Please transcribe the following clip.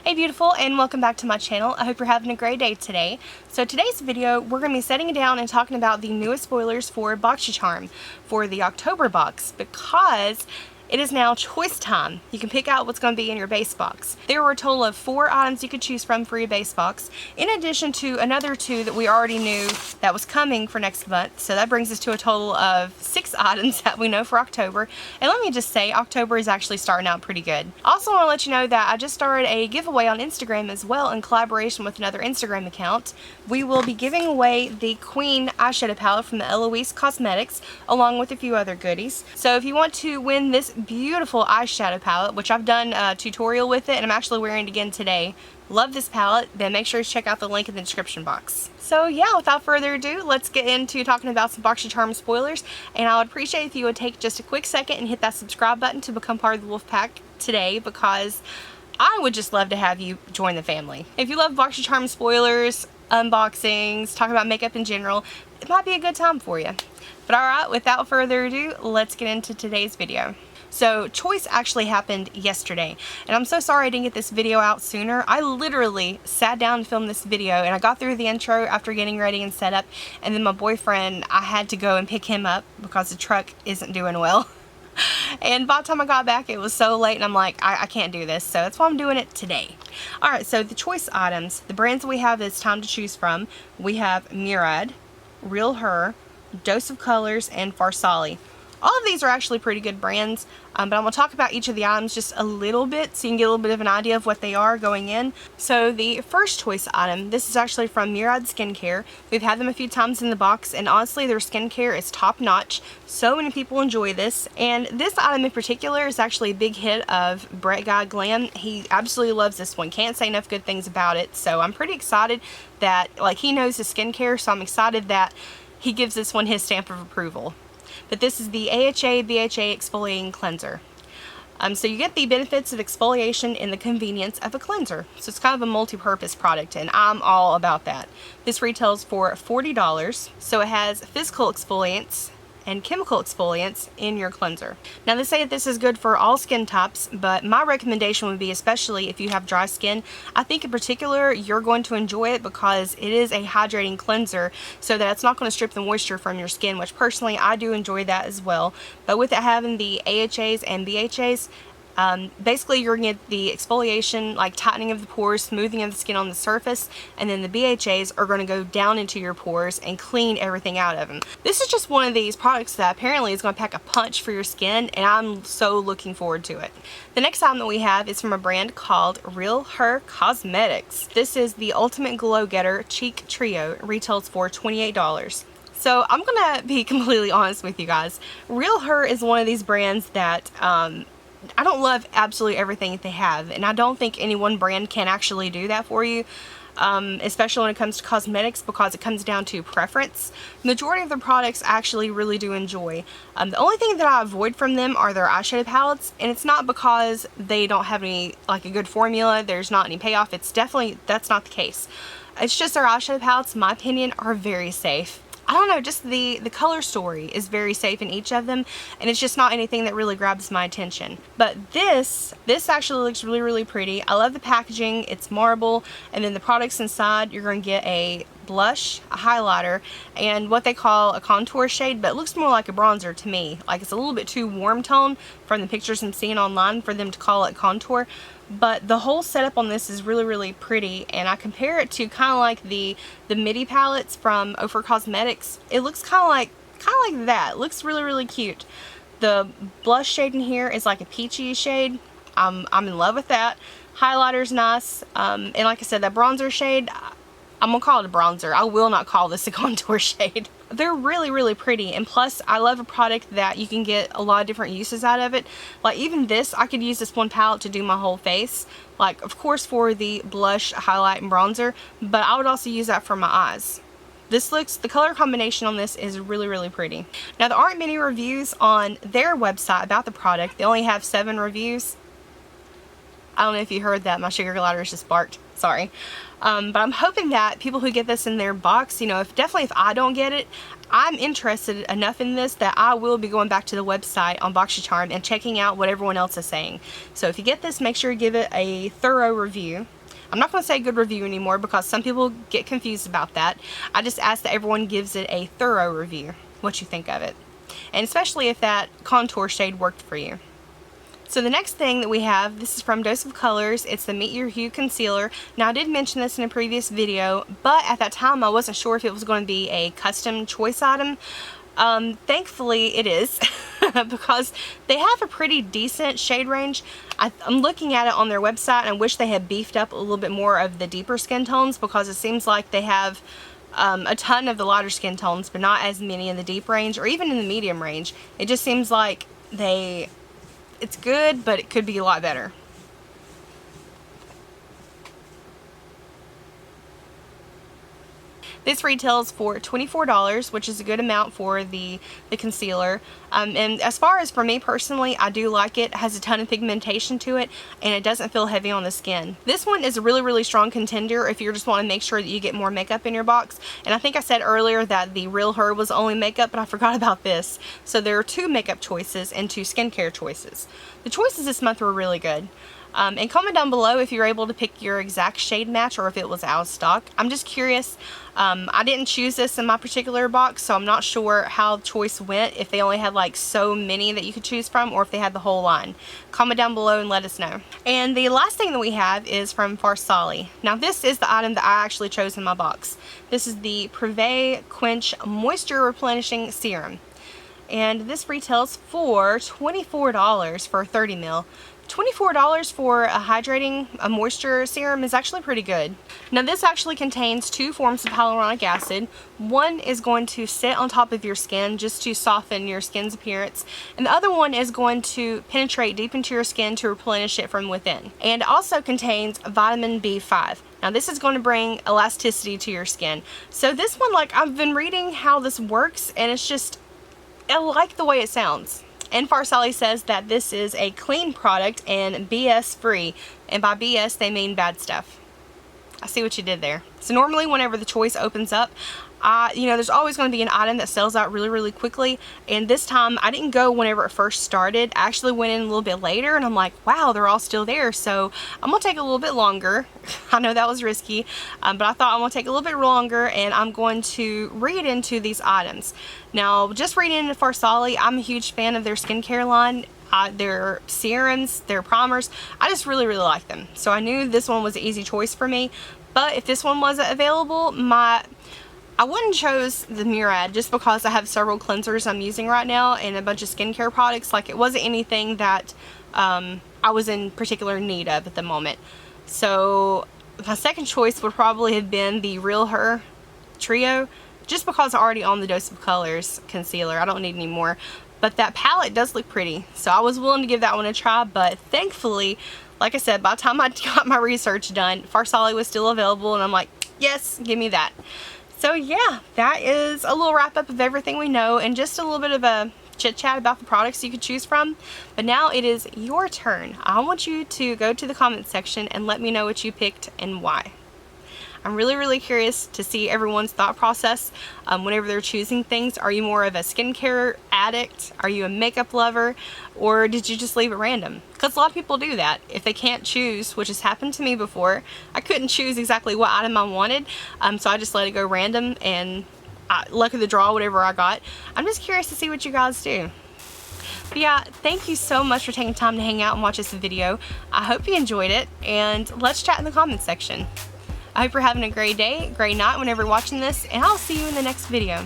Hey beautiful, and welcome back to my channel. I hope you're having a great day today. So today's video, we're going to be setting down and talking about the newest spoilers for Boxycharm for the October box, because it is now choice time. You can pick out what's going to be in your base box. There were a total of 4 items you could choose from for your base box, in addition to another 2 that we already knew that was coming for next month. So that brings us to a total of 6 items that we know for October. And let me just say, October is actually starting out pretty good. Also want to let you know that I just started a giveaway on Instagram as well in collaboration with another Instagram account. We will be giving away the Queen eyeshadow palette from the Eloise Cosmetics, along with a few other goodies. So if you want to win this beautiful eyeshadow palette, which I've done a tutorial with it and I'm actually wearing it again today, love this palette, then make sure to check out the link in the description box. So yeah, without further ado, let's get into talking about some Boxycharm spoilers, and I would appreciate if you would take just a quick second and hit that subscribe button to become part of the wolf pack today, because I would just love to have you join the family. If you love Boxycharm spoilers, unboxings, talking about makeup in general, it might be a good time for you. But alright, without further ado, let's get into today's video. So choice actually happened yesterday, and I'm so sorry I didn't get this video out sooner. I literally sat down and filmed this video, and I got through the intro after getting ready and set up, and then my boyfriend, I had to go and pick him up because the truck isn't doing well. And by the time I got back, it was so late, and I'm like, I can't do this, so that's why I'm doing it today. Alright, so the choice items, the brands that we have this time to choose from, we have Murad, Realher, Dose of Colors, and Farsali. All of these are actually pretty good brands, but I'm going to talk about each of the items just a little bit so you can get a little bit of an idea of what they are going in. So the first choice item, this is actually from Murad Skincare. We've had them a few times in the box, and honestly their skincare is top notch. So many people enjoy this, and this item in particular is actually a big hit of Brett Guy Glam. He absolutely loves this one. Can't say enough good things about it, so I'm pretty excited that, like, he knows his skincare, so I'm excited that he gives this one his stamp of approval. But this is the AHA BHA Exfoliating Cleanser. So you get the benefits of exfoliation and the convenience of a cleanser. So it's kind of a multi-purpose product, and I'm all about that. This retails for $40. So it has physical exfoliants and chemical exfoliants in your cleanser. Now they say that this is good for all skin types, but my recommendation would be, especially if you have dry skin, I think in particular you're going to enjoy it because it is a hydrating cleanser, so that it's not going to strip the moisture from your skin, which personally I do enjoy that as well. But with it having the AHAs and BHAs, basically you're going to get the exfoliation, like tightening of the pores, smoothing of the skin on the surface, and then the BHAs are going to go down into your pores and clean everything out of them. This is just one of these products that apparently is going to pack a punch for your skin, and I'm so looking forward to it. The next item that we have is from a brand called Realher Cosmetics. This is the Ultimate Glow Getter Cheek Trio. It retails for $28. So I'm going to be completely honest with you guys. Realher is one of these brands that I don't love absolutely everything that they have, and I don't think any one brand can actually do that for you, especially when it comes to cosmetics, because it comes down to preference. The majority of their products I actually really do enjoy. The only thing that I avoid from them are their eyeshadow palettes, and it's not because they don't have any, like, a good formula, there's not any payoff. It's definitely, that's not the case. It's just their eyeshadow palettes, in my opinion, are very safe. I don't know, just the color story is very safe in each of them, and it's just not anything that really grabs my attention. But this actually looks really, really pretty. I love the packaging. It's marble, and then the products inside, you're going to get a blush, a highlighter, and what they call a contour shade, but it looks more like a bronzer to me. Like, it's a little bit too warm tone from the pictures I'm seeing online for them to call it contour. But the whole setup on this is really, really pretty, and I compare it to kind of like the midi palettes from Ofra Cosmetics. It looks kind of like that. It looks really, really cute. The blush shade in here is like a peachy shade. I'm in love with that. Highlighter's nice, and like I said, that bronzer shade, I'm gonna call it a bronzer. I will not call this a contour shade. They're really, really pretty, and plus I love a product that you can get a lot of different uses out of it. Like, even this, I could use this one palette to do my whole face. Like, of course for the blush, highlight, and bronzer, but I would also use that for my eyes. The color combination on this is really, really pretty. Now, there aren't many reviews on their website about the product. They only have 7 reviews. I don't know if you heard that. My sugar glider just barked. Sorry. But I'm hoping that people who get this in their box, you know, definitely if I don't get it, I'm interested enough in this that I will be going back to the website on Boxycharm and checking out what everyone else is saying. So if you get this, make sure you give it a thorough review. I'm not going to say good review anymore because some people get confused about that. I just ask that everyone gives it a thorough review, what you think of it. And especially if that contour shade worked for you. So the next thing that we have, this is from Dose of Colors. It's the Meet Your Hue Concealer. Now I did mention this in a previous video, but at that time I wasn't sure if it was going to be a custom choice item. Thankfully it is because they have a pretty decent shade range. I'm looking at it on their website and I wish they had beefed up a little bit more of the deeper skin tones because it seems like they have a ton of the lighter skin tones but not as many in the deep range or even in the medium range. It just seems like it's good, but it could be a lot better. This retails for $24, which is a good amount for the concealer. And as far as for me personally, I do like it. It has a ton of pigmentation to it, and it doesn't feel heavy on the skin. This one is a really, really strong contender if you just want to make sure that you get more makeup in your box. And I think I said earlier that the Realher was only makeup, but I forgot about this. So there are 2 makeup choices and 2 skincare choices. The choices this month were really good. And comment down below if you're able to pick your exact shade match or if it was out of stock. I'm just curious. I didn't choose this in my particular box, so I'm not sure how choice went, if they only had like so many that you could choose from or if they had the whole line. Comment down below and let us know. And the last thing that we have is from Farsali. Now this is the item that I actually chose in my box. This is the Privé Quench Moisture Replenishing Serum. And this retails for $24 for 30 ml. $24 for a moisture serum is actually pretty good. Now this actually contains 2 forms of hyaluronic acid. One is going to sit on top of your skin just to soften your skin's appearance, and the other one is going to penetrate deep into your skin to replenish it from within. And it also contains vitamin B5. Now this is going to bring elasticity to your skin. So this one, like, I've been reading how this works and it's just, I like the way it sounds. And Farsali says that this is a clean product and BS free. And by BS, they mean bad stuff. I see what you did there. So normally whenever the choice opens up, you know, there's always going to be an item that sells out really, really quickly. And this time, I didn't go whenever it first started. I actually went in a little bit later and I'm like, wow, they're all still there. So I'm going to take a little bit longer. I know that was risky, but I thought I'm going to take a little bit longer and I'm going to read into these items. Now, just reading into Farsali, I'm a huge fan of their skincare line. Their serums, their primers, I just really, really like them. So I knew this one was an easy choice for me. But if this one wasn't available, I wouldn't chose the Murad just because I have several cleansers I'm using right now and a bunch of skincare products. Like, it wasn't anything that I was in particular need of at the moment. So my second choice would probably have been the Realher Trio, just because I already own the Dose of Colors concealer. I don't need any more. But that palette does look pretty, so I was willing to give that one a try. But thankfully, like I said, by the time I got my research done, Farsali was still available and I'm like, yes, give me that. So yeah, that is a little wrap up of everything we know and just a little bit of a chit chat about the products you could choose from. But now it is your turn. I want you to go to the comment section and let me know what you picked and why. I'm really, really curious to see everyone's thought process whenever they're choosing things. Are you more of a skincare addict? Are you a makeup lover? Or did you just leave it random? Because a lot of people do that. If they can't choose, which has happened to me before, I couldn't choose exactly what item I wanted, so I just let it go random and luck of the draw, whatever I got. I'm just curious to see what you guys do. But yeah, thank you so much for taking time to hang out and watch this video. I hope you enjoyed it, and let's chat in the comments section. I hope you're having a great day, great night whenever you're watching this, and I'll see you in the next video.